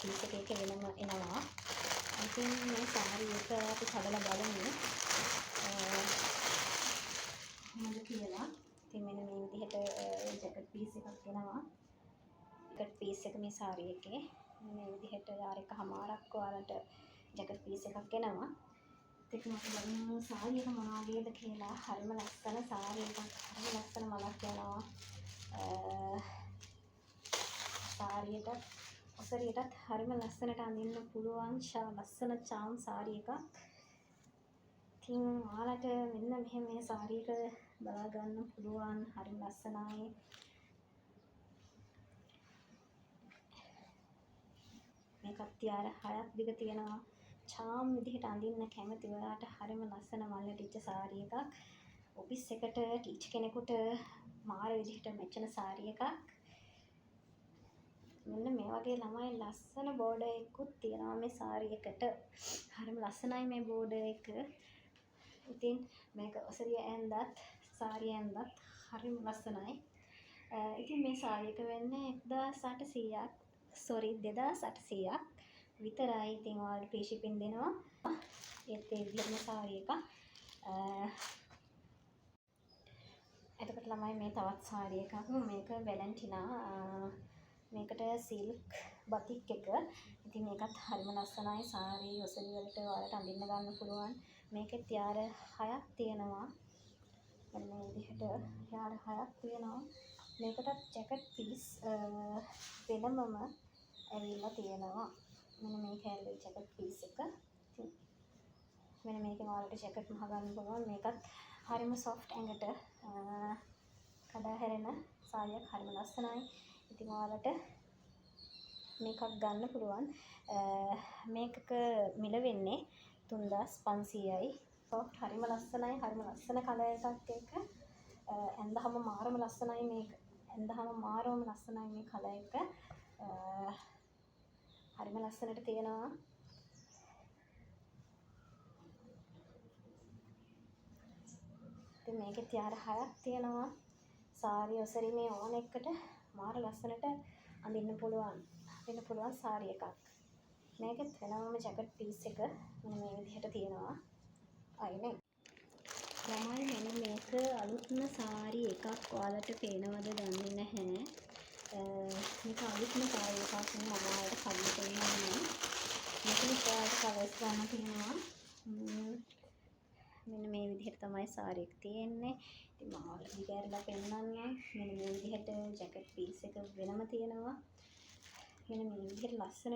Piece එකක වෙනම එනවා. ඉතින් මේ සාරි එක අපි හදලා බලමු. මොකද කියලා. ඉතින් මෙන්න මේ විදිහට ජැකට් පීස් එකක් එනවා. ජැකට් පීස් එක මේ සාරි එකේ මේ විදිහට ආර එකමාරක් ඔයාලට ජැකට් පීස් එකක් එනවා. ඉතින් අපි බලමු සාරි එක මොන වගේද කියලා. හරිම ලස්සන සාරි එකක්. හරිම ලස්සන මලක් යනවා. සාරියට ඔසරියටත් හරිම ලස්සනට අඳින්න පුළුවන් ලස්සන චාම් සාරි එකක්. ඉතින් ඔයාලට මෙන්න මෙහෙම මේ සාරි එක බලා ගන්න පුළුවන්. හරිම ලස්සනයි. මේකත් තියාර 6ක් දිග තියෙනවා. චාම් විදිහට අඳින්න කැමති ඔයාලට හරිම ලස්සන මල් ටිච්ච සාරි එකක්. ඔෆිස් එකට ටීචර් කෙනෙකුට මාර විදිහට මැචෙන සාරි එකක්. මෙන්න මේ වගේ ළමයි ලස්සන බෝඩර් එකකුත් තියෙනවා මේ සාරි එකට. හරිම ලස්සනයි මේ බෝඩර් එක. ඉතින් මේක ඔසරිය ඇඳත් සාරිය ඇඳත් හරිම ලස්සනයි. ඉතින් මේ සාරි එක වෙන්නේ 2800ක් විතරයි. ඉතින් ඔයාලට ෆ්‍රී shipping දෙනවා. ඒත් ඒ විදිහම සාරි එක. එතකොට ළමයි මේ තවත් සාරි එකක්. මේක වැලන්ටිනා. මේකට සිල්ක් බතික් එක. ඉතින් මේකත් හරිම ලස්සනයි. සාරි ඔසරි වලට ඔයාලට අඳින්න ගන්න පුළුවන්. මේකේ තියාර 6ක් තියෙනවා. මෙන්න මේ විදිහට තියාර 6ක් තියෙනවා. මේකටත් ජැකට් පීස් වෙනමම ඇවිල්ලා තියෙනවා. මෙන්න මේක ඇවිල්ලා ජැකට් පීස් එක. මෙන්න මේකෙන් ඔයාලට ජැකට් මහ ගන්න පුළුවන්. මේකත් හරිම සොෆ්ට් ඇඟට කඩා හැරෙන සාරියක්. හරිම ලස්සනයි. ඉතින් ඔයාලට මේකක් ගන්න පුළුවන්. මේකක මිල වෙන්නේ 3500යි. සොෆ්ට් හරිම ලස්සනයි. හරිම ලස්සන කලර් එකක් එක. ඇඳහම මාරම ලස්සනයි මේක. ඇඳහම මාරම ලස්සනයි මේ කලර් එක. හරිම ලස්සනට තියෙනවා. ඉතින් මේකේ තියාර 6ක් තියෙනවා. සාරි ඔසරි මේ ඕන එකට මාර ලස්සනට අඳින්න පුළුවන්. සාරි එකක්. මේකෙත් වෙනම ජැකට් පීස් එක මෙන්න මේ විදිහට තියෙනවා. අයිනේ. ළමයි මෙන්න මේක අලුත්ම සාරි එකක්. ඔයාලට පේනවද දන්නේ නැහැ. මේක අලුත්ම සාරි එකක්. මම ඔයාලට කලින් පෙන්නන්නේ. මේකේ ඔයාලට කලර්ස් ගන්න තියෙනවා. මෙන්න මේ විදිහට තමයි සාරි එක තියෙන්නේ. ඉතින් මම ඔයාලට දිගහැරලා පෙන්නන්නම්. මෙන්න මේ විදිහට ජැකට් පීස් එක වෙනම තියෙනවා. මෙන්න මේ විදිහට ලස්සන